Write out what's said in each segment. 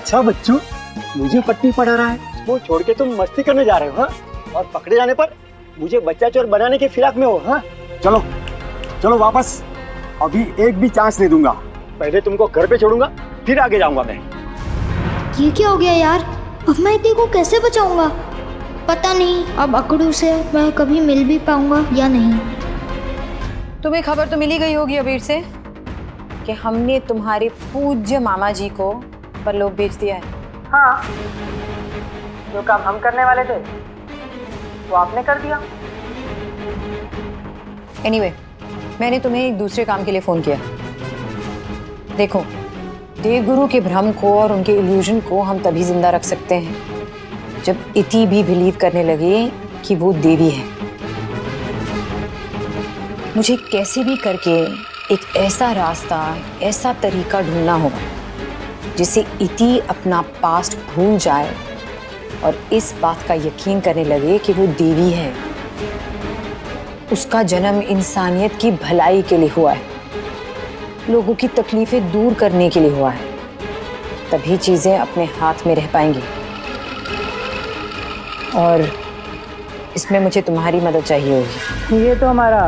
अच्छा बच्चू, मुझे पट्टी पढ़ा रहा है। वो छोड़ के तुम मस्ती करने जा रहे हो, हाँ? और पकड़े जाने पर मुझे बच्चा चोर बनाने के फिराक में हो, हाँ? चलो चलो वापस, अभी एक भी चांस नहीं दूंगा। पहले तुमको घर पे छोड़ूंगा, फिर आगे जाऊंगा मैं। ये क्या हो गया यार? अब मैं इतने को कैसे बचाऊंगा? पता नहीं अब अकड़ू से मैं कभी मिल भी पाऊंगा या नहीं। तुम्हें खबर तो मिली गई होगी अबीर से कि हमने तुम्हारे पूज्य मामा जी को परलोक भेज दिया है। हाँ, जो काम हम करने वाले थे वो आपने कर दिया। एनीवे, मैंने तुम्हें एक दूसरे काम के लिए फोन किया। देखो, देवगुरु के भ्रम को और उनके इल्यूजन को हम तभी जिंदा रख सकते हैं जब इति भी बिलीव करने लगे कि वो देवी है। मुझे कैसे भी करके एक ऐसा रास्ता, ऐसा तरीका ढूंढना होगा जिससे इति अपना पास्ट भूल जाए और इस बात का यकीन करने लगे कि वो देवी है। उसका जन्म इंसानियत की भलाई के लिए हुआ है, लोगों की तकलीफें दूर करने के लिए हुआ है। तभी चीजें अपने हाथ में रह पाएंगी। और इसमें मुझे तुम्हारी मदद चाहिए होगी। ये तो हमारा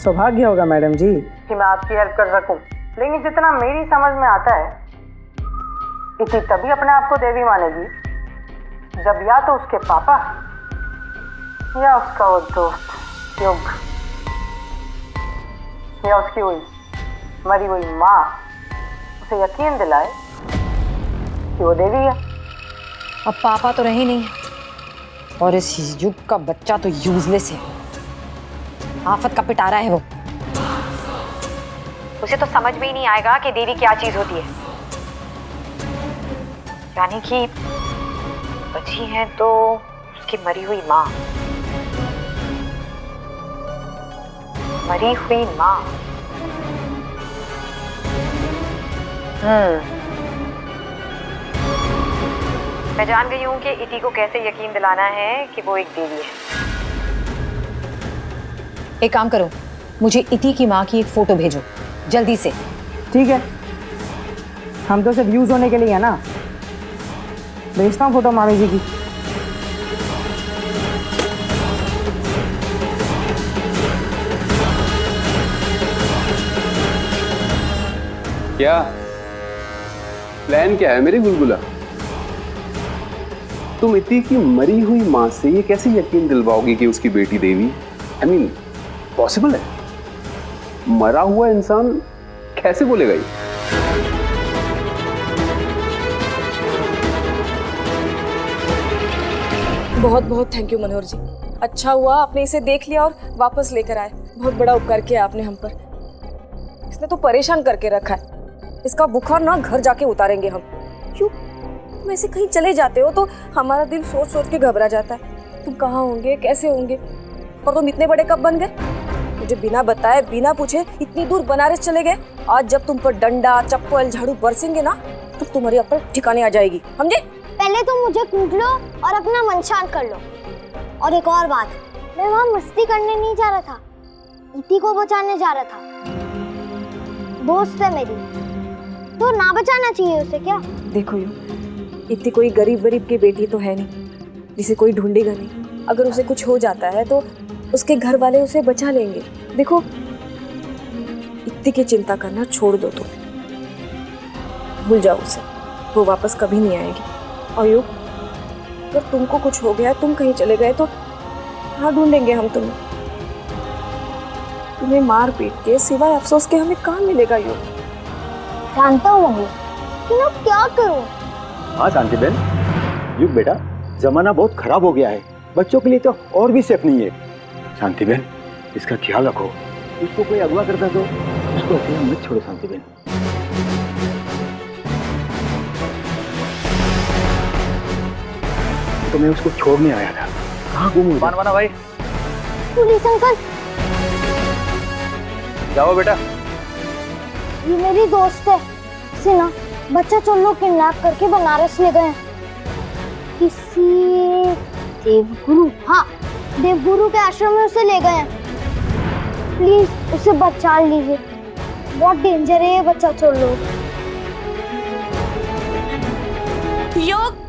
सौभाग्य होगा मैडम जी कि मैं आपकी हेल्प कर सकूं। लेकिन जितना मेरी समझ में आता है, इति तभी अपने आप को देवी मानेगी जब या तो उसके पापा या उसका वो दोस्त युग या उसकी हुई मरी हुई माँ उसे यकीन दिलाए कि वो देवी है। अब पापा तो रहे नहीं और इस युग का बच्चा तो यूजलेस है, आफत का पिटारा है वो। उसे तो समझ में ही नहीं आएगा कि देवी क्या चीज होती है। यानी कि बची है तो उसकी मरी हुई माँ, मरी हुई माँ। मैं जान गई हूँ कि इति को कैसे यकीन दिलाना है कि वो एक देवी है। एक काम करो, मुझे इति की माँ की एक फोटो भेजो जल्दी से। ठीक है, हम तो सिर्फ यूज होने के लिए है ना। भेजता हूँ फोटो मामी जी की। क्या प्लान क्या है मेरी बुलबुला? तुम इति की मरी हुई मां से ये कैसे यकीन दिलवाओगी कि उसकी बेटी देवी? आई मीन पॉसिबल है? मरा हुआ इंसान कैसे बोलेगा ये? बहुत बहुत थैंक यू मनोहर जी। अच्छा हुआ आपने इसे देख लिया और वापस लेकर आए। बहुत बड़ा उपकार किया आपने हम पर। इसने तो परेशान करके रखा है। इसका बुखार ना घर जाके उतारेंगे हम। क्यों? तुम ऐसे कहीं चले जाते हो तो हमारा दिल सोच सोच के घबरा जाता है। तुम कहाँ होंगे, कैसे होंगे, और तुम इतने बड़े कब बन गए? मुझे बिना बताए, बिना पूछे इतनी दूर बनारस चले गए। आज जब तुम पर डंडा, चप्पल, झाड़ू बरसेंगे ना तो तुम्हारी अकल ठिकाने आ जाएगी, समझे? पहले तुम मुझे कूट लो और अपना मन शांत कर लो। और एक और बात, मैं वहाँ मस्ती करने नहीं जा रहा था, इति को बचाने जा रहा था। दोस्त है मेरी, तो ना बचाना चाहिए उसे क्या? देखो यू, इतनी कोई गरीब की बेटी तो है नहीं जिसे कोई ढूंढेगा नहीं। अगर उसे कुछ हो जाता है तो उसके घर वाले उसे बचा लेंगे। देखो, इतनी की चिंता करना छोड़ दो तुम, भूल जाओ उसे, वो वापस कभी नहीं आएगी। और यू, अगर तुमको कुछ हो गया, तुम कहीं चले गए तो कहाँ ढूंढेंगे हम तुम्हें? तुम्हें मार पीट के सिवाय अफसोस के हमें कहाँ मिलेगा यू? जानता हूँ मम्मी, लेकिन अब क्या करूँ? हाँ शांति बहन, युग बेटा, जमाना बहुत खराब हो गया है। बच्चों के लिए तो और भी सेफ नहीं है। शांति बहन, इसका ख्याल रखो। उसको कोई अगवा करता तो उसको अकेला मत छोड़ो शांति बहन। तो मैं उसको छोड़ने आया था, कहाँ गुम हो गया? भाई पुलिस अंकल, जाओ बेटा। ये मेरी दोस्त है। इसे ना बच्चा चोर लोग किडनैप करके बनारस ले गए। किसी देवगुरु, हाँ देवगुरु के आश्रम में उसे ले गए। प्लीज उसे बचा लीजिए, बहुत डेंजर है ये बच्चा चोर लोग। योग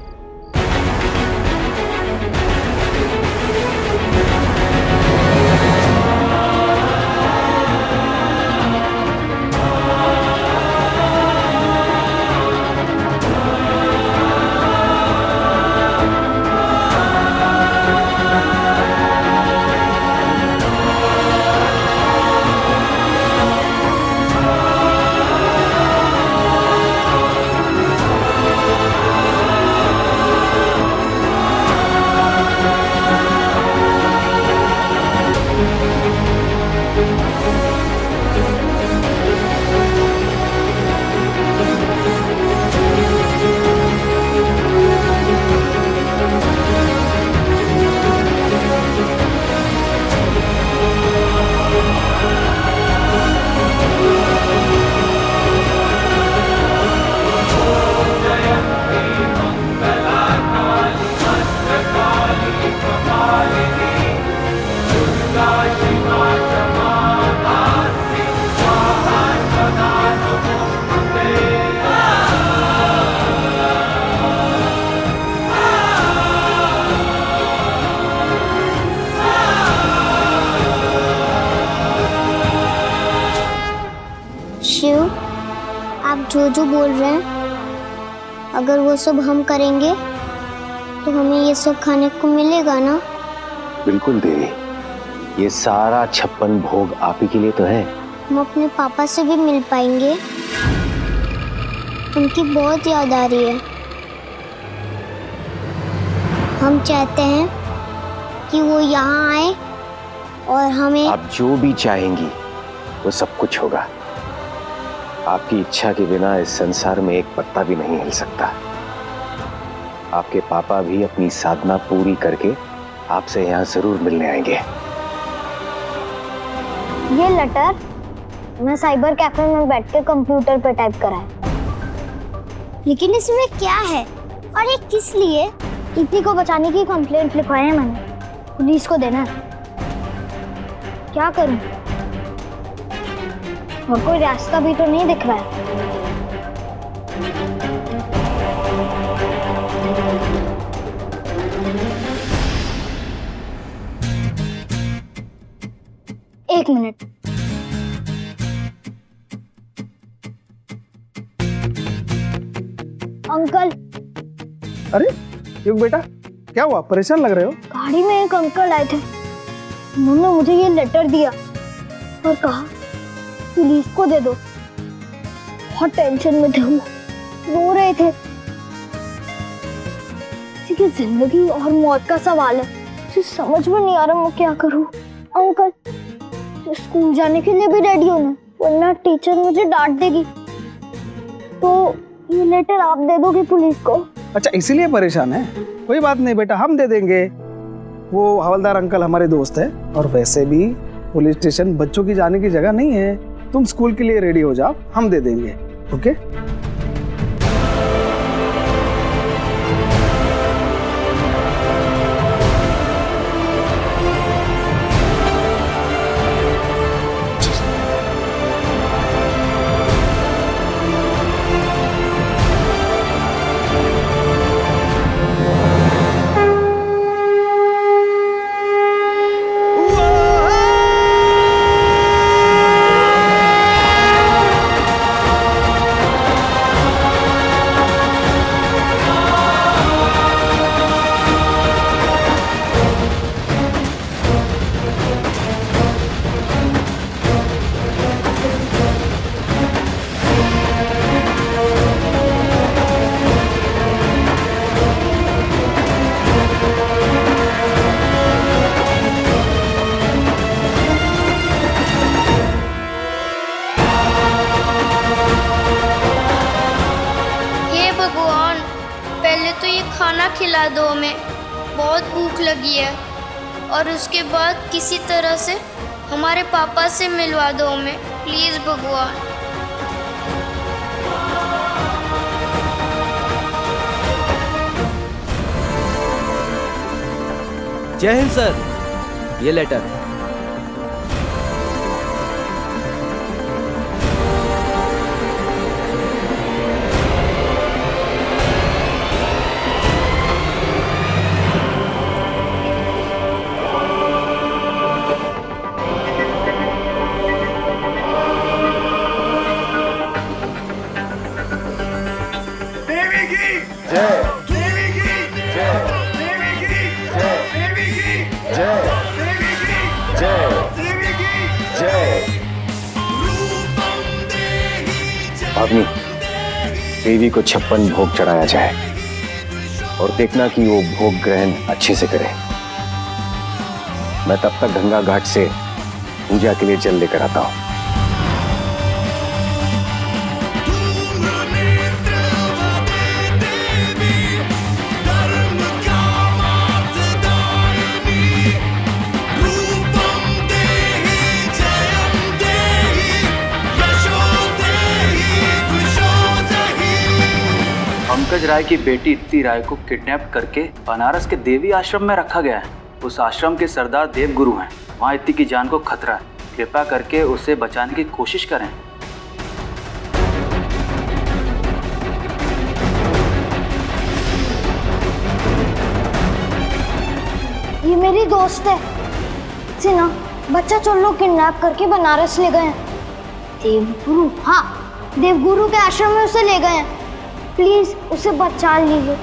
शिव, आप जो बोल रहे हैं, अगर वो सब हम करेंगे तो हमें ये सब खाने को मिलेगा ना? बिल्कुल देवी, ये सारा 56 भोग आप ही के लिए तो है। हम अपने पापा से भी मिल पाएंगे? उनकी बहुत याद आ रही है। हम चाहते हैं कि वो यहाँ आए और हमें। आप जो भी चाहेंगी वो सब कुछ होगा। आपकी इच्छा के बिना इस संसार में एक पत्ता भी नहीं हिल सकता। आपके पापा भी अपनी साधना पूरी करके आपसे यहाँ जरूर मिलने आएंगे। ये लेटर मैं साइबर कैफे में बैठ के कंप्यूटर पे टाइप करा है, लेकिन इसमें क्या है और ये किस लिए? इति को बचाने की कंप्लेंट लिखवाई है मैंने, पुलिस को देना है। क्या करूं? और कोई रास्ता भी तो नहीं दिख रहा है। एक मिनट। अंकल। अरे युग बेटा, क्या हुआ? परेशान लग रहे हो? गाड़ी में एक अंकल आए थे, उन्होंने मुझे ये लेटर दिया और कहा पुलिस को दे दो। बहुत टेंशन में थे वो, रो रहे थे। किसी की जिंदगी और मौत का सवाल है, मुझे समझ में नहीं आ रहा मैं क्या करूं। अंकल, स्कूल जाने के लिए भी रेडी होना, वरना टीचर मुझे डांट देगी। तो ये लेटर आप दे दोगे पुलिस को? अच्छा, इसीलिए परेशान है? कोई बात नहीं बेटा, हम दे देंगे। वो हवलदार अंकल हमारे दोस्त है, और वैसे भी पुलिस स्टेशन बच्चों की जाने की जगह नहीं है। तुम स्कूल के लिए रेडी हो जाओ, हम दे देंगे। ओके? खाना खिला दो, हमें बहुत भूख लगी है। और उसके बाद किसी तरह से हमारे पापा से मिलवा दो हमें, प्लीज़ भगवान। जय हिंद सर, ये लेटर। जय, देवी की जय, देवी की जय, देवी की जय, देवी की जय, देवी की जय। भाभी, देवी को 56 भोग चढ़ाया जाए और देखना कि वो भोग ग्रहण अच्छे से करे। मैं तब तक गंगा घाट से पूजा के लिए जल लेकर आता हूं। पंकज राय की बेटी इत्ती राय को किडनैप करके बनारस के देवी आश्रम में रखा गया है। उस आश्रम के सरदार देवगुरु हैं। वहाँ इत्ती की जान को खतरा है। कृपा करके उसे बचाने की कोशिश करें। ये मेरी दोस्त है। इसे ना बच्चा चोर लोग किडनैप करके बनारस ले गए हैं। देवगुरु, हाँ, देवगुरु के आश्रम में उसे ले गए हैं। प्लीज उसे बचा लीजिए,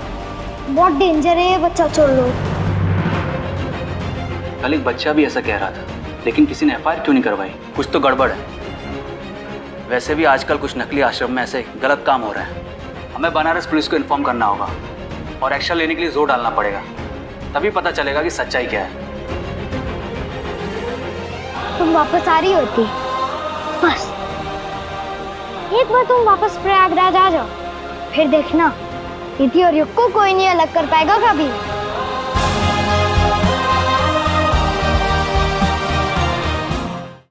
बहुत डेंजर है ये बच्चा चोर लोग। कल एक बच्चा भी ऐसा कह रहा था, लेकिन किसी ने एफआईआर क्यों नहीं करवाई? कुछ तो गड़बड़ है। वैसे भी आजकल कुछ नकली आश्रम में ऐसे गलत काम हो रहा है। हमें बनारस पुलिस को इन्फॉर्म करना होगा और एक्शन लेने के लिए जोर डालना पड़ेगा। तभी पता चलेगा कि सच्चाई क्या है। तुम वापस आ रही होती, बस एक बार तुम वापस प्रयागराज आ जाओ, फिर देखना इति और युग को कोई नहीं अलग कर पाएगा कभी।